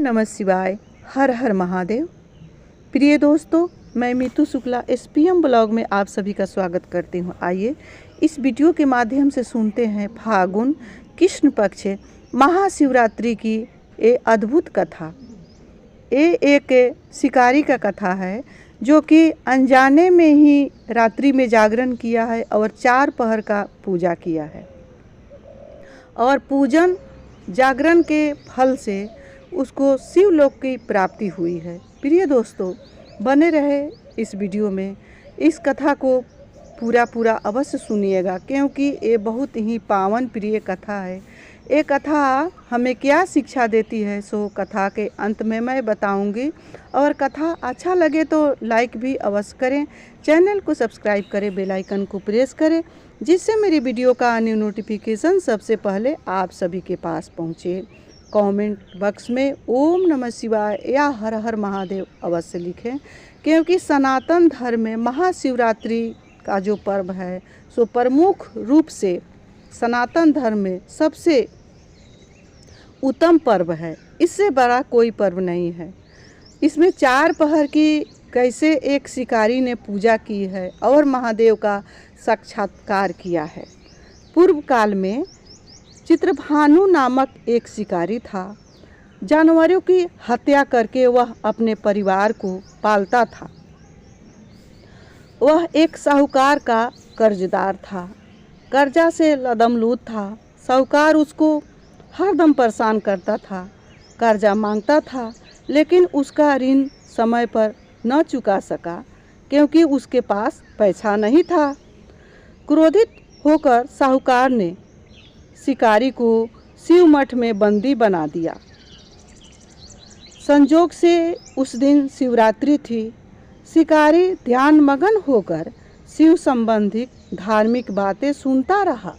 नमः शिवाय। हर हर महादेव। प्रिय दोस्तों, मैं मीतू शुक्ला एसपीएम ब्लॉग में आप सभी का स्वागत करती हूँ। आइए इस वीडियो के माध्यम से सुनते हैं फागुन कृष्ण पक्ष महाशिवरात्रि की ये अद्भुत कथा। ये एक शिकारी का कथा है जो कि अनजाने में ही रात्रि में जागरण किया है और 4 पहर का पूजा किया है और पूजन जागरण के फल से उसको शिवलोक की प्राप्ति हुई है। प्रिय दोस्तों, बने रहे इस वीडियो में, इस कथा को पूरा अवश्य सुनिएगा क्योंकि ये बहुत ही पावन प्रिय कथा है। ये कथा हमें क्या शिक्षा देती है सो कथा के अंत में मैं बताऊंगी। और कथा अच्छा लगे तो लाइक भी अवश्य करें, चैनल को सब्सक्राइब करें, बेल आइकन को प्रेस करें जिससे मेरी वीडियो का न्यू नोटिफिकेशन सबसे पहले आप सभी के पास पहुँचे। कमेंट बॉक्स में ओम नमः शिवाय या हर हर महादेव अवश्य लिखें क्योंकि सनातन धर्म में महाशिवरात्रि का जो पर्व है सो प्रमुख रूप से सनातन धर्म में सबसे उत्तम पर्व है। इससे बड़ा कोई पर्व नहीं है। इसमें 4 पहर की कैसे एक शिकारी ने पूजा की है और महादेव का साक्षात्कार किया है। पूर्व काल में चित्रभानु नामक एक शिकारी था। जानवरों की हत्या करके वह अपने परिवार को पालता था। वह एक साहूकार का कर्जदार था, कर्जा से लदमलूद था। साहूकार उसको हरदम परेशान करता था, कर्जा मांगता था लेकिन उसका ऋण समय पर न चुका सका क्योंकि उसके पास पैसा नहीं था। क्रोधित होकर साहूकार ने शिकारी को शिव मठ में बंदी बना दिया। संजोग से उस दिन शिवरात्रि थी। शिकारी ध्यान मगन होकर शिव संबंधी धार्मिक बातें सुनता रहा।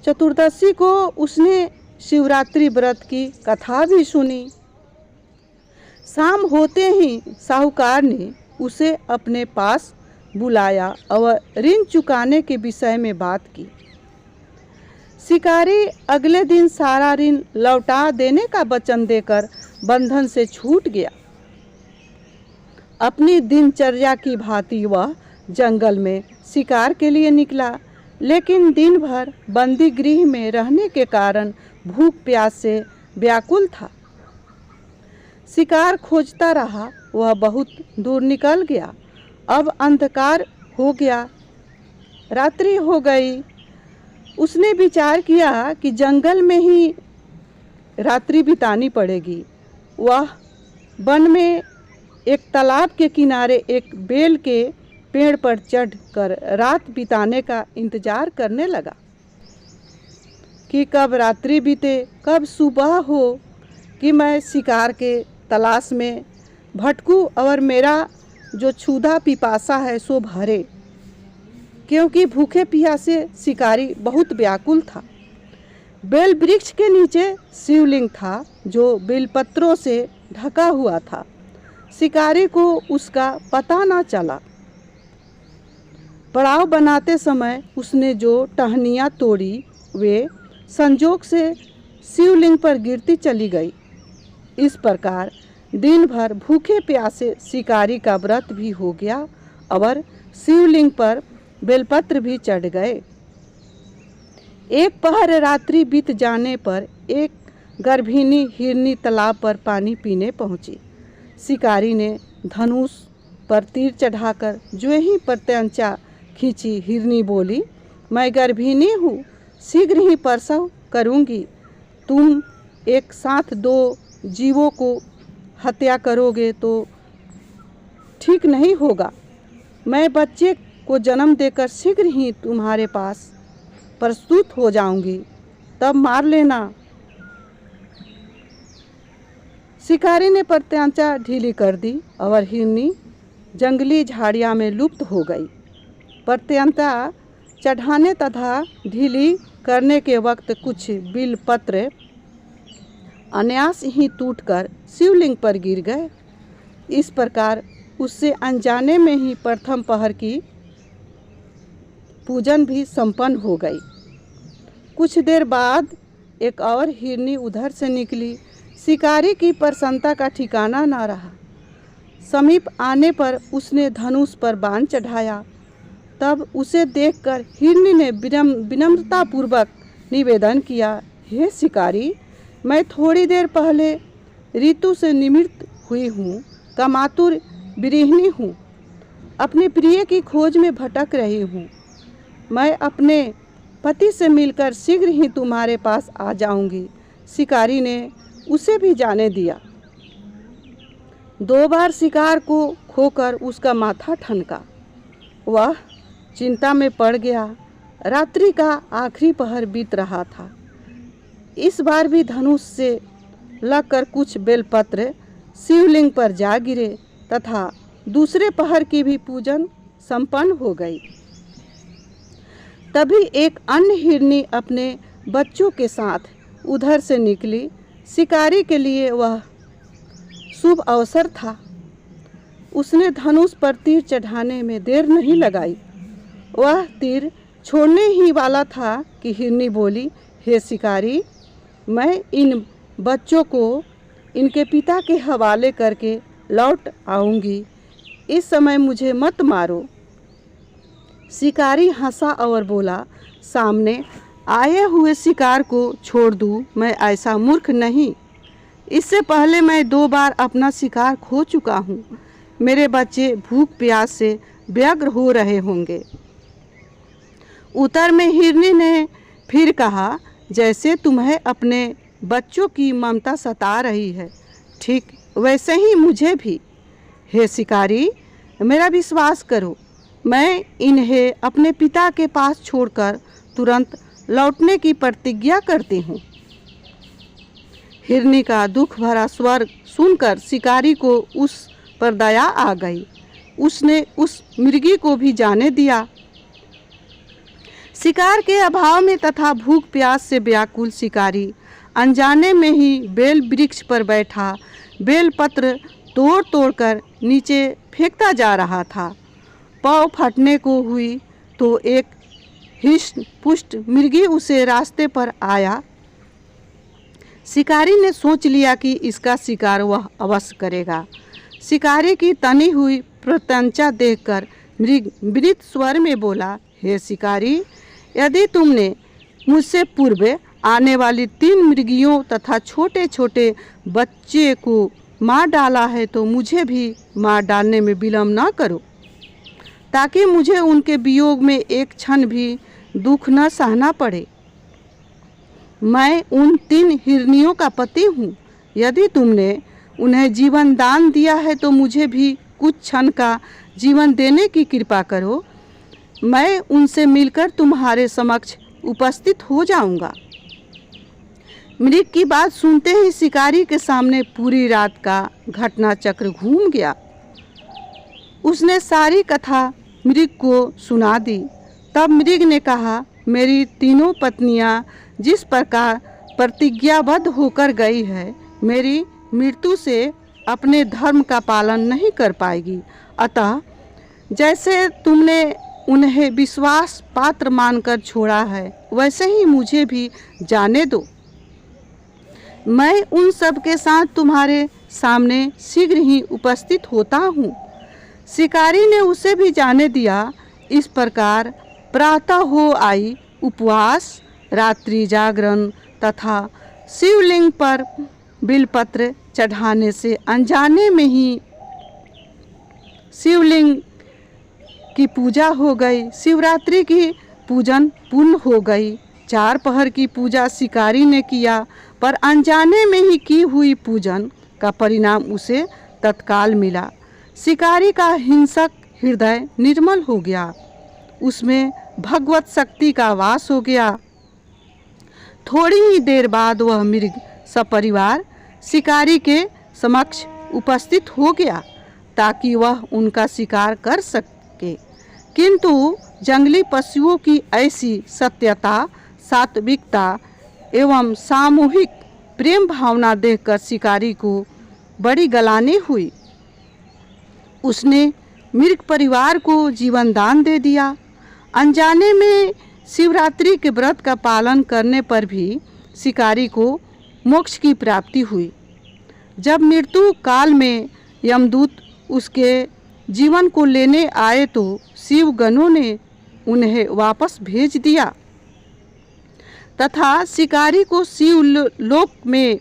चतुर्दशी को उसने शिवरात्रि व्रत की कथा भी सुनी। शाम होते ही साहूकार ने उसे अपने पास बुलाया और ऋण चुकाने के विषय में बात की। शिकारी अगले दिन सारा ऋण लौटा देने का वचन देकर बंधन से छूट गया। अपनी दिनचर्या की भांति वह जंगल में शिकार के लिए निकला, लेकिन दिन भर बंदी गृह में रहने के कारण भूख प्यास से व्याकुल था। शिकार खोजता रहा, वह बहुत दूर निकल गया। अब अंधकार हो गया, रात्रि हो गई। उसने विचार किया कि जंगल में ही रात्रि बितानी पड़ेगी। वह वन में एक तालाब के किनारे एक बेल के पेड़ पर चढ़कर रात बिताने का इंतजार करने लगा कि कब रात्रि बीते, कब सुबह हो कि मैं शिकार के तलाश में भटकूं और मेरा जो क्षुधा पिपासा है सो भरे, क्योंकि भूखे प्यासे शिकारी बहुत व्याकुल था। बेल वृक्ष के नीचे शिवलिंग था जो बेलपत्रों से ढका हुआ था। शिकारी को उसका पता न चला। पड़ाव बनाते समय उसने जो टहनियाँ तोड़ी वे संजोग से शिवलिंग पर गिरती चली गई। इस प्रकार दिन भर भूखे प्यासे शिकारी का व्रत भी हो गया और शिवलिंग पर बेलपत्र भी चढ़ गए। एक पहर रात्रि बीत जाने पर एक गर्भिणी हिरनी तालाब पर पानी पीने पहुंची। शिकारी ने धनुष पर तीर चढ़ाकर जो ही प्रत्यंचा खींची। हिरनी बोली, मैं गर्भिणी हूँ, शीघ्र ही प्रसव करूँगी। तुम एक साथ 2 जीवों को हत्या करोगे तो ठीक नहीं होगा। मैं बच्चे को जन्म देकर शीघ्र ही तुम्हारे पास प्रस्तुत हो जाऊंगी, तब मार लेना। शिकारी ने प्रत्यंचा ढीली कर दी और हिरनी जंगली झाड़ियां में लुप्त हो गई। प्रत्यंचा चढ़ाने तथा ढीली करने के वक्त कुछ बिलपत्र अनायास ही टूटकर शिवलिंग पर गिर गए। इस प्रकार उससे अनजाने में ही प्रथम पहर की पूजन भी संपन्न हो गई। कुछ देर बाद एक और हिरनी उधर से निकली। शिकारी की प्रसन्नता का ठिकाना न रहा। समीप आने पर उसने धनुष पर बाण चढ़ाया। तब उसे देखकर हिरनी ने विनम्रतापूर्वक निवेदन किया, हे शिकारी, मैं थोड़ी देर पहले ऋतु से निमित्त हुई हूँ, कामातुर विरहिणी हूँ, अपने प्रिय की खोज में भटक रही हूँ। मैं अपने पति से मिलकर शीघ्र ही तुम्हारे पास आ जाऊंगी। शिकारी ने उसे भी जाने दिया। 2 बार शिकार को खोकर उसका माथा ठनका। वह चिंता में पड़ गया। रात्रि का आखिरी पहर बीत रहा था। इस बार भी धनुष से लगकर कुछ बेलपत्र शिवलिंग पर जा गिरे तथा दूसरे पहर की भी पूजन संपन्न हो गई। तभी एक अन्य हिरनी अपने बच्चों के साथ उधर से निकली। शिकारी के लिए वह शुभ अवसर था। उसने धनुष पर तीर चढ़ाने में देर नहीं लगाई। वह तीर छोड़ने ही वाला था कि हिरनी बोली, हे शिकारी, मैं इन बच्चों को इनके पिता के हवाले करके लौट आऊँगी। इस समय मुझे मत मारो। शिकारी हंसा और बोला, सामने आए हुए शिकार को छोड़ दूँ? मैं ऐसा मूर्ख नहीं। इससे पहले मैं 2 बार अपना शिकार खो चुका हूँ। मेरे बच्चे भूख प्यास से व्यग्र हो रहे होंगे। उत्तर में हिरनी ने फिर कहा, जैसे तुम्हें अपने बच्चों की ममता सता रही है, ठीक वैसे ही मुझे भी। हे शिकारी, मेरा विश्वास करो, मैं इन्हें अपने पिता के पास छोड़कर तुरंत लौटने की प्रतिज्ञा करती हूँ। हिरनी का दुख भरा स्वर सुनकर शिकारी को उस पर दया आ गई। उसने उस मृगी को भी जाने दिया। शिकार के अभाव में तथा भूख प्यास से व्याकुल शिकारी अनजाने में ही बेल वृक्ष पर बैठा बेल पत्र तोड़ तोड़ कर नीचे फेंकता जा रहा था। पाँव फटने को हुई तो एक हिष्ट पुष्ट मृगी उसे रास्ते पर आया। शिकारी ने सोच लिया कि इसका शिकार वह अवश्य करेगा। शिकारी की तनी हुई प्रत्यंचा देखकर मृग विनीत स्वर में बोला, हे शिकारी, यदि तुमने मुझसे पूर्व आने वाली 3 मृगियों तथा छोटे छोटे बच्चे को मार डाला है तो मुझे भी मार डालने में विलम्ब न करो, ताकि मुझे उनके वियोग में एक क्षण भी दुख न सहना पड़े। मैं उन 3 हिरनियों का पति हूँ। यदि तुमने उन्हें जीवन दान दिया है तो मुझे भी कुछ क्षण का जीवन देने की कृपा करो। मैं उनसे मिलकर तुम्हारे समक्ष उपस्थित हो जाऊंगा। मृग की बात सुनते ही शिकारी के सामने पूरी रात का घटना चक्र घूम गया। उसने सारी कथा मृग को सुना दी। तब मृग ने कहा, मेरी 3 पत्नियां जिस प्रकार प्रतिज्ञाबद्ध होकर गई है, मेरी मृत्यु से अपने धर्म का पालन नहीं कर पाएगी। अतः जैसे तुमने उन्हें विश्वास पात्र मानकर छोड़ा है, वैसे ही मुझे भी जाने दो। मैं उन सब के साथ तुम्हारे सामने शीघ्र ही उपस्थित होता हूँ। शिकारी ने उसे भी जाने दिया। इस प्रकार प्रातः हो आई उपवास, रात्रि जागरण तथा शिवलिंग पर बिलपत्र चढ़ाने से अनजाने में ही शिवलिंग की पूजा हो गई। शिवरात्रि की पूजन पूर्ण हो गई। 4 पहर की पूजा शिकारी ने किया, पर अनजाने में ही की हुई पूजन का परिणाम उसे तत्काल मिला। शिकारी का हिंसक हृदय निर्मल हो गया। उसमें भगवत शक्ति का वास हो गया। थोड़ी ही देर बाद वह मृग सपरिवार शिकारी के समक्ष उपस्थित हो गया ताकि वह उनका शिकार कर सके। किंतु जंगली पशुओं की ऐसी सत्यता, सात्विकता एवं सामूहिक प्रेम भावना देखकर शिकारी को बड़ी गलानी हुई। उसने मृग परिवार को जीवन दान दे दिया। अनजाने में शिवरात्रि के व्रत का पालन करने पर भी शिकारी को मोक्ष की प्राप्ति हुई। जब मृत्यु काल में यमदूत उसके जीवन को लेने आए तो शिव गणों ने उन्हें वापस भेज दिया तथा शिकारी को शिव लोक में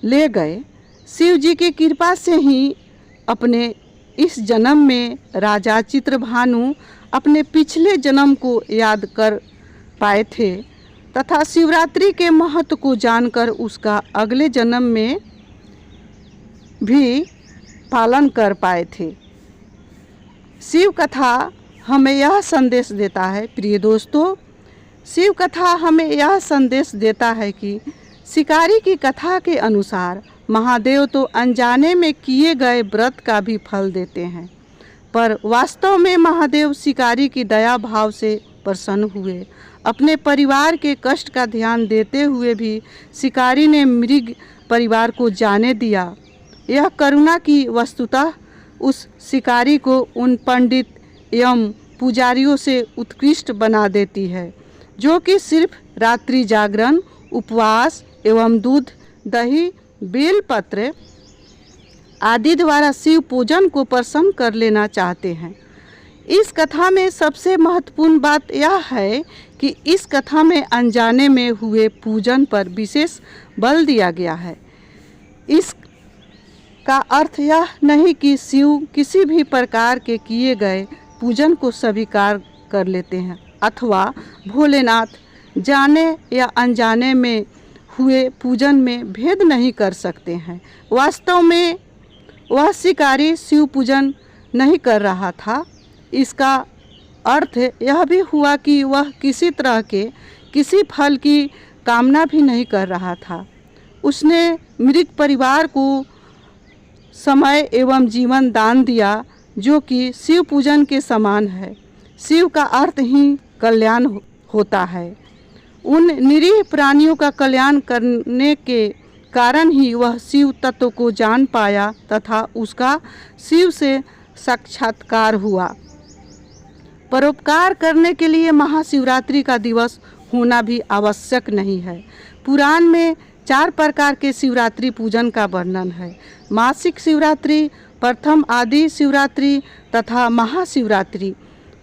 ले गए। शिव जी की कृपा से ही अपने इस जन्म में राजा चित्रभानु अपने पिछले जन्म को याद कर पाए थे तथा शिवरात्रि के महत्व को जानकर उसका अगले जन्म में भी पालन कर पाए थे। शिव कथा हमें यह संदेश देता है, प्रिय दोस्तों, शिव कथा हमें यह संदेश देता है कि शिकारी की कथा के अनुसार महादेव तो अनजाने में किए गए व्रत का भी फल देते हैं, पर वास्तव में महादेव शिकारी की दया भाव से प्रसन्न हुए। अपने परिवार के कष्ट का ध्यान देते हुए भी शिकारी ने मृग परिवार को जाने दिया। यह करुणा की वस्तुतः उस शिकारी को उन पंडित एवं पुजारियों से उत्कृष्ट बना देती है जो कि सिर्फ रात्रि जागरण, उपवास एवं दूध, दही, बेलपत्र आदि द्वारा शिव पूजन को प्रसन्न कर लेना चाहते हैं। इस कथा में सबसे महत्वपूर्ण बात यह है कि इस कथा में अनजाने में हुए पूजन पर विशेष बल दिया गया है। इस का अर्थ यह नहीं कि शिव किसी भी प्रकार के किए गए पूजन को स्वीकार कर लेते हैं अथवा भोलेनाथ जाने या अनजाने में हुए पूजन में भेद नहीं कर सकते हैं। वास्तव में वह शिकारी शिव पूजन नहीं कर रहा था। इसका अर्थ यह भी हुआ कि वह किसी तरह के किसी फल की कामना भी नहीं कर रहा था। उसने मृग परिवार को समय एवं जीवन दान दिया जो कि शिव पूजन के समान है। शिव का अर्थ ही कल्याण होता है। उन निरीह प्राणियों का कल्याण करने के कारण ही वह शिव तत्व को जान पाया तथा उसका शिव से साक्षात्कार हुआ। परोपकार करने के लिए महाशिवरात्रि का दिवस होना भी आवश्यक नहीं है। पुराण में 4 प्रकार के शिवरात्रि पूजन का वर्णन है। मासिक शिवरात्रि, प्रथम आदि शिवरात्रि तथा महाशिवरात्रि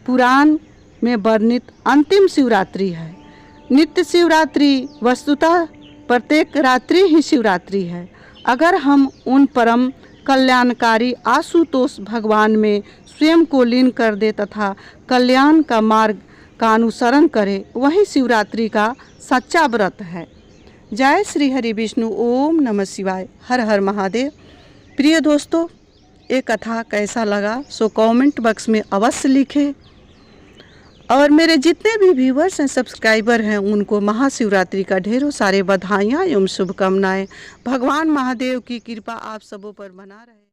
पुराण में वर्णित अंतिम शिवरात्रि है। नित्य शिवरात्रि वस्तुतः प्रत्येक रात्रि ही शिवरात्रि है। अगर हम उन परम कल्याणकारी आशुतोष भगवान में स्वयं को लीन कर दे तथा कल्याण का मार्ग का अनुसरण करें, वही शिवरात्रि का सच्चा व्रत है। जय श्री हरि विष्णु, ओम नमः शिवाय, हर हर महादेव। प्रिय दोस्तों, ये कथा कैसा लगा सो कमेंट बॉक्स में अवश्य लिखें और मेरे जितने भी व्यूवर्स हैं, सब्सक्राइबर हैं, उनको महाशिवरात्रि का ढेरों सारे बधाइयाँ एवं शुभकामनाएं। भगवान महादेव की कृपा आप सबों पर बना रहे।